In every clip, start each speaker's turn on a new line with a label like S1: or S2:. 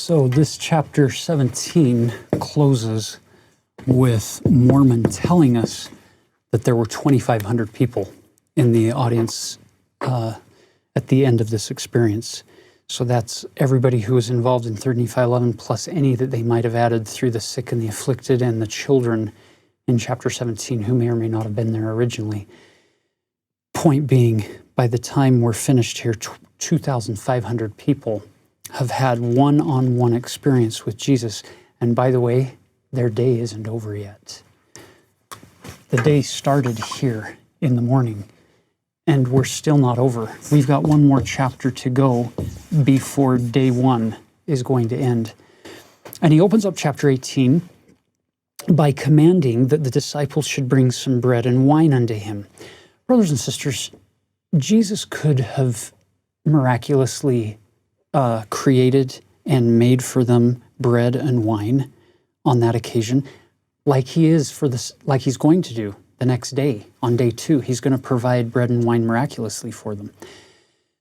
S1: So this chapter 17 closes with Mormon telling us that there were 2,500 people in the audience at the end of this experience. So that's everybody who was involved in 3 Nephi 11 plus any that they might have added through the sick and the afflicted and the children in chapter 17 who may or may not have been there originally. Point being, by the time we're finished here, 2,500 people have had one-on-one experience with Jesus. And by the way, their day isn't over yet. The day started here in the morning, and we're still not over. We've got one more chapter to go before day one is going to end. And he opens up chapter 18 by commanding that the disciples should bring some bread and wine unto him. Brothers and sisters, Jesus could have miraculously created and made for them bread and wine on that occasion, like he's going to do the next day. On day 2, he's going to provide bread and wine miraculously for them.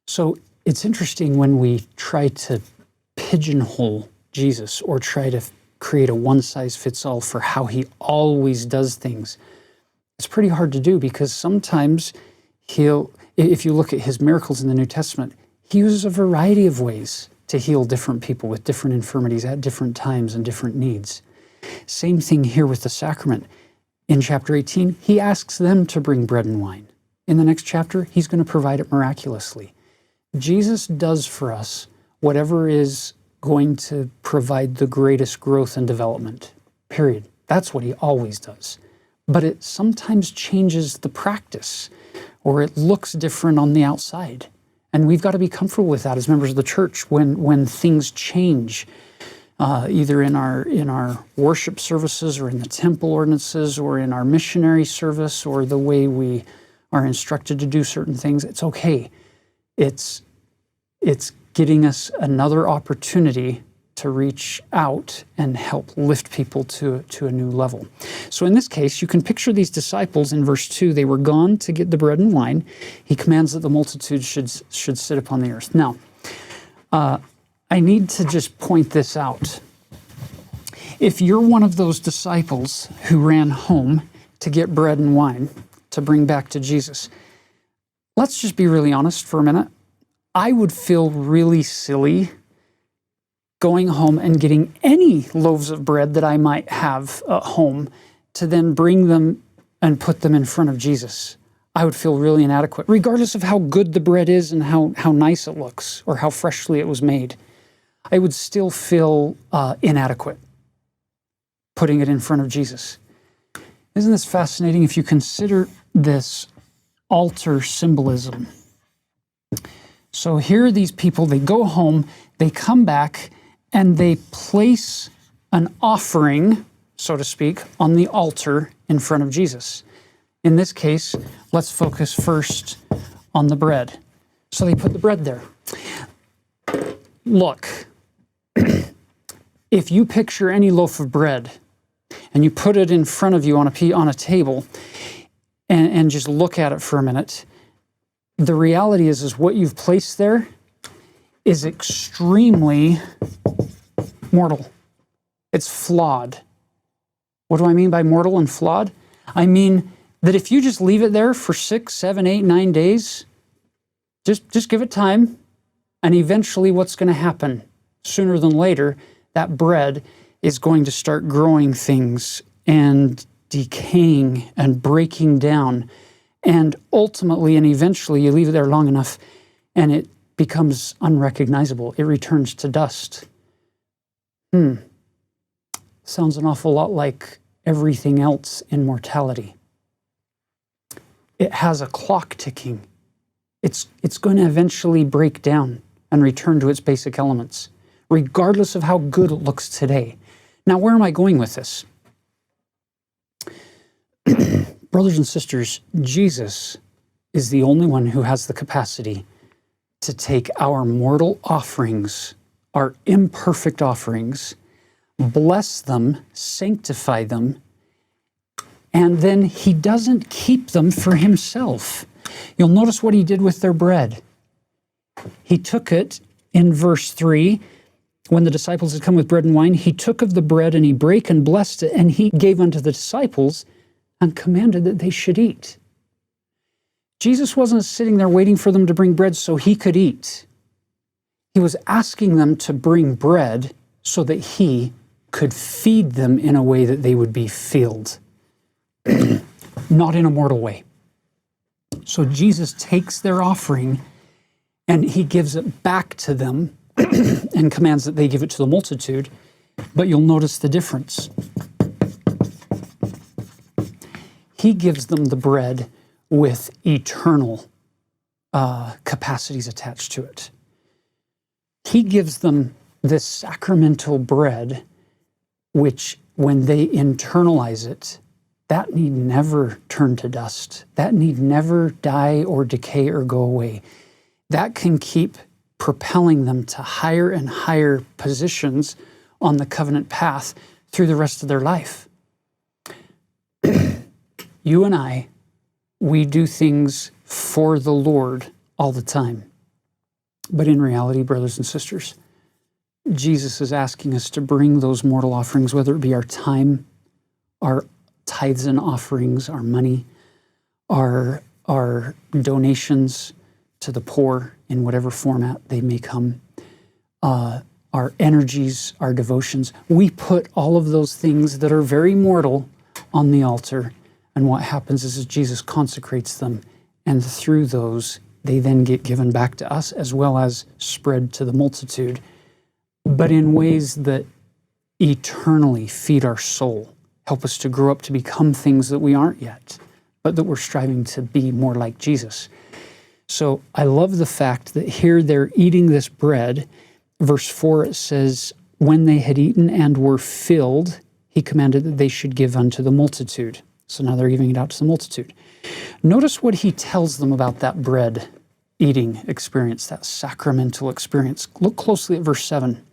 S1: So it's interesting when we try to pigeonhole Jesus or try to create a one-size-fits-all for how he always does things. It's pretty hard to do because sometimes if you look at his miracles in the New Testament, he uses a variety of ways to heal different people with different infirmities at different times and different needs. Same thing here with the sacrament. In chapter 18, he asks them to bring bread and wine. In the next chapter, he's going to provide it miraculously. Jesus does for us whatever is going to provide the greatest growth and development, period. That's what he always does. But it sometimes changes the practice, or it looks different on the outside. And we've got to be comfortable with that as members of the church when things change, either in our worship services or in the temple ordinances or in our missionary service or the way we are instructed to do certain things. It's okay. It's getting us another opportunity to reach out and help lift people to a new level. So in this case, you can picture these disciples in verse 2. They were gone to get the bread and wine. He commands that the multitude should sit upon the earth. Now, I need to just point this out. If you're one of those disciples who ran home to get bread and wine to bring back to Jesus, let's just be really honest for a minute. I would feel really silly going home and getting any loaves of bread that I might have at home to then bring them and put them in front of Jesus. I would feel really inadequate, regardless of how good the bread is and how nice it looks or how freshly it was made. I would still feel inadequate putting it in front of Jesus. Isn't this fascinating if you consider this altar symbolism? So here are these people, they go home, they come back, and they place an offering, so to speak, on the altar in front of Jesus. In this case, let's focus first on the bread. So they put the bread there. Look, if you picture any loaf of bread and you put it in front of you on a table and just look at it for a minute, the reality is what you've placed there is extremely mortal. It's flawed. What do I mean by mortal and flawed? I mean that if you just leave it there for 6, 7, 8, 9 days, just give it time, and eventually what's going to happen? Sooner than later, that bread is going to start growing things and decaying and breaking down, and ultimately and eventually you leave it there long enough and it becomes unrecognizable. It returns to dust. Sounds an awful lot like everything else in mortality. It has a clock ticking. It's going to eventually break down and return to its basic elements, regardless of how good it looks today. Now, where am I going with this? Brothers and sisters, Jesus is the only one who has the capacity to take our mortal offerings, our imperfect offerings, bless them, sanctify them, and then he doesn't keep them for himself. You'll notice what he did with their bread. He took it in verse 3 When the disciples had come with bread and wine, he took of the bread and he brake and blessed it, and he gave unto the disciples and commanded that they should eat. Jesus wasn't sitting there waiting for them to bring bread so he could eat. He was asking them to bring bread so that he could feed them in a way that they would be filled, not in a mortal way. So Jesus takes their offering and he gives it back to them and commands that they give it to the multitude. But you'll notice the difference. He gives them the bread with eternal capacities attached to it. He gives them this sacramental bread, which when they internalize it, that need never turn to dust. That need never die or decay or go away. That can keep propelling them to higher and higher positions on the covenant path through the rest of their life. You and I, we do things for the Lord all the time. But in reality, brothers and sisters, Jesus is asking us to bring those mortal offerings, whether it be our time, our tithes and offerings, our money, our donations to the poor in whatever format they may come, our energies, our devotions. We put all of those things that are very mortal on the altar, and what happens is Jesus consecrates them, and through those, they then get given back to us as well as spread to the multitude, but in ways that eternally feed our soul, help us to grow up to become things that we aren't yet, but that we're striving to be more like Jesus. So I love the fact that here they're eating this bread. Verse 4, it says, when they had eaten and were filled, he commanded that they should give unto the multitude. So now they're giving it out to the multitude. Notice what he tells them about that bread eating experience, that sacramental experience. Look closely at verse 7.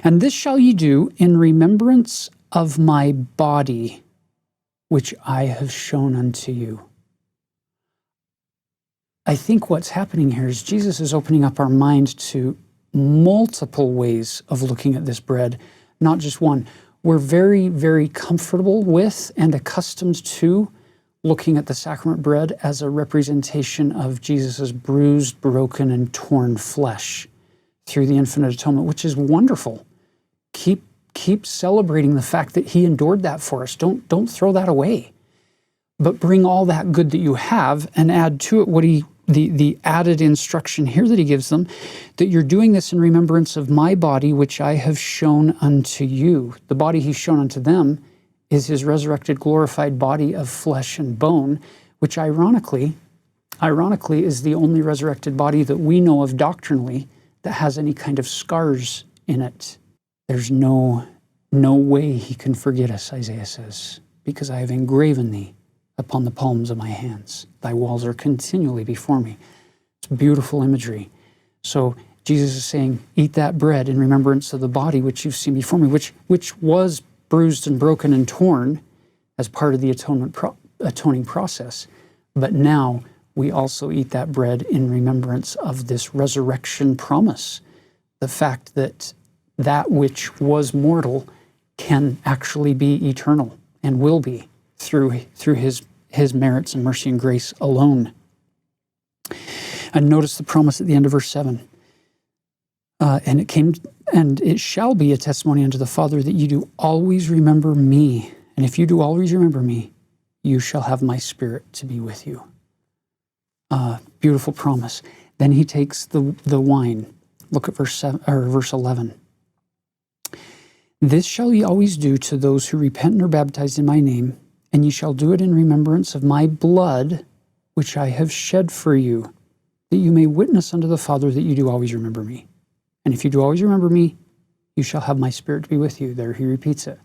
S1: And this shall ye do in remembrance of my body, which I have shown unto you. I think what's happening here is Jesus is opening up our mind to multiple ways of looking at this bread, not just one. We're very, very comfortable with and accustomed to looking at the sacrament bread as a representation of Jesus' bruised, broken, and torn flesh through the infinite atonement, which is wonderful. Keep celebrating the fact that he endured that for us. Don't throw that away. But bring all that good that you have and add to it the added instruction here that he gives them, that you're doing this in remembrance of my body, which I have shown unto you. The body he's shown unto them is his resurrected, glorified body of flesh and bone, which ironically is the only resurrected body that we know of doctrinally that has any kind of scars in it. There's no way he can forget us, Isaiah says, because I have engraven thee upon the palms of my hands. Thy walls are continually before me. It's beautiful imagery. So Jesus is saying, eat that bread in remembrance of the body which you've seen before me, which was bruised and broken and torn as part of the atoning process. But now we also eat that bread in remembrance of this resurrection promise. The fact that that which was mortal can actually be eternal and will be through his merits and mercy and grace alone. And notice the promise at the end of verse 7. And it shall be a testimony unto the Father that you do always remember me. And if you do always remember me, you shall have my Spirit to be with you. Beautiful promise. Then he takes the wine. Look at verse 11. This shall ye always do to those who repent and are baptized in my name, and ye shall do it in remembrance of my blood, which I have shed for you, that you may witness unto the Father that you do always remember me. And if you do always remember me, you shall have my Spirit to be with you. There he repeats it.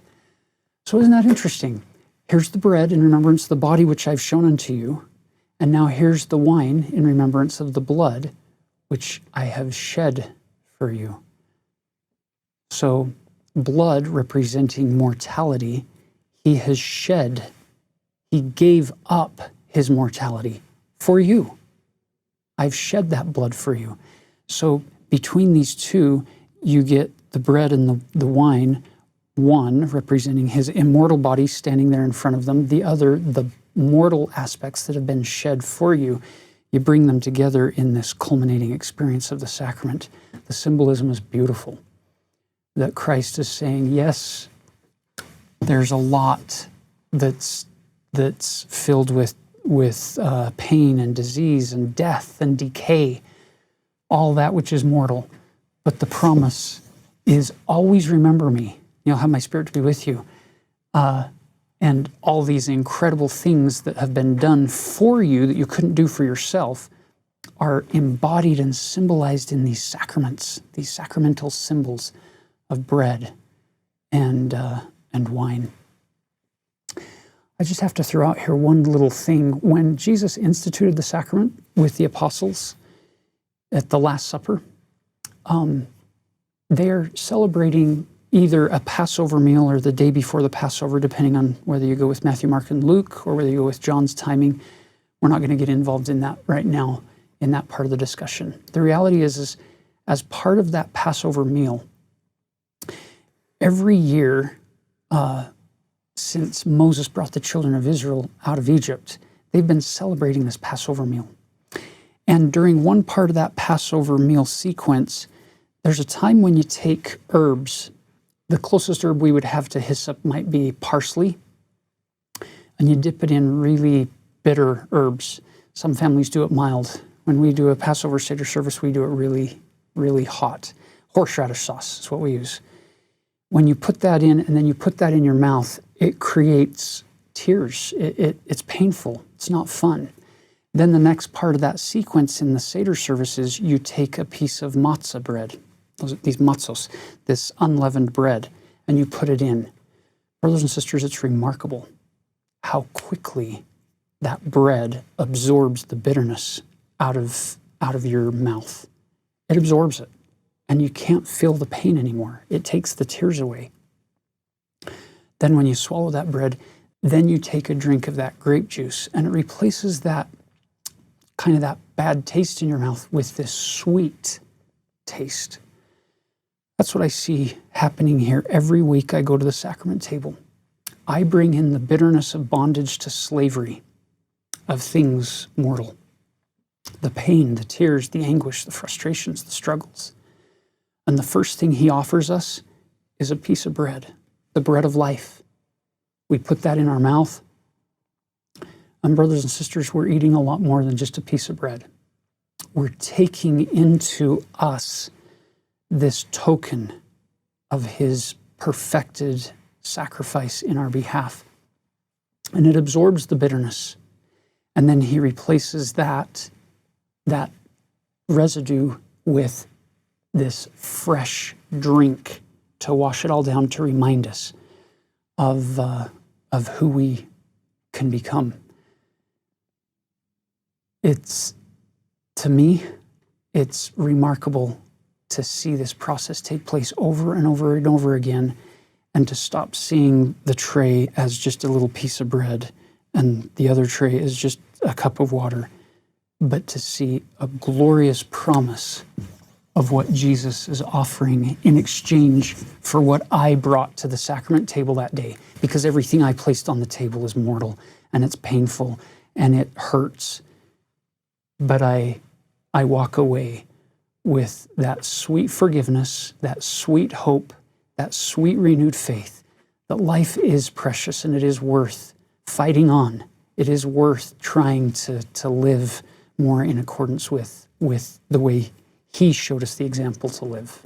S1: So isn't that interesting? Here's the bread in remembrance of the body which I've shown unto you, and now here's the wine in remembrance of the blood which I have shed for you. So blood representing mortality, he has shed. He gave up his mortality for you. I've shed that blood for you. So between these two, you get the bread and the wine, one representing his immortal body standing there in front of them, the other, the mortal aspects that have been shed for you. You bring them together in this culminating experience of the sacrament. The symbolism is beautiful. That Christ is saying, yes, there's a lot that's filled with pain and disease and death and decay, all that which is mortal. But the promise is always remember me. You'll have my spirit to be with you. And all these incredible things that have been done for you that you couldn't do for yourself are embodied and symbolized in these sacraments, these sacramental symbols of bread and wine. I just have to throw out here one little thing. When Jesus instituted the sacrament with the apostles at the Last Supper, they're celebrating either a Passover meal or the day before the Passover, depending on whether you go with Matthew, Mark, and Luke, or whether you go with John's timing. We're not going to get involved in that right now, in that part of the discussion. The reality is as part of that Passover meal, every year since Moses brought the children of Israel out of Egypt, they've been celebrating this Passover meal. And during one part of that Passover meal sequence, there's a time when you take herbs. The closest herb we would have to hyssop might be parsley, and you dip it in really bitter herbs. Some families do it mild. When we do a Passover Seder service, we do it really, really hot. Horseradish sauce is what we use. When you put that in, and then you put that in your mouth, it creates tears. It's painful. It's not fun. Then the next part of that sequence in the Seder services, you take a piece of matzah bread, these matzos, this unleavened bread, and you put it in. Brothers and sisters, it's remarkable how quickly that bread absorbs the bitterness out of your mouth. It absorbs it, and you can't feel the pain anymore. It takes the tears away. Then when you swallow that bread, then you take a drink of that grape juice, and it replaces that kind of that bad taste in your mouth with this sweet taste. That's what I see happening here. Every week I go to the sacrament table. I bring in the bitterness of bondage to slavery, of things mortal. The pain, the tears, the anguish, the frustrations, the struggles. And the first thing he offers us is a piece of bread, the bread of life. We put that in our mouth. And brothers and sisters, we're eating a lot more than just a piece of bread. We're taking into us this token of his perfected sacrifice in our behalf. And it absorbs the bitterness. And then he replaces that residue with this fresh drink to wash it all down, to remind us of who we can become. To me, it's remarkable to see this process take place over and over and over again, and to stop seeing the tray as just a little piece of bread and the other tray is just a cup of water, but to see a glorious promise of what Jesus is offering in exchange for what I brought to the sacrament table that day. Because everything I placed on the table is mortal, and it's painful, and it hurts. But I walk away with that sweet forgiveness, that sweet hope, that sweet renewed faith that life is precious and it is worth fighting on. It is worth trying to live more in accordance with the way he showed us the example to live.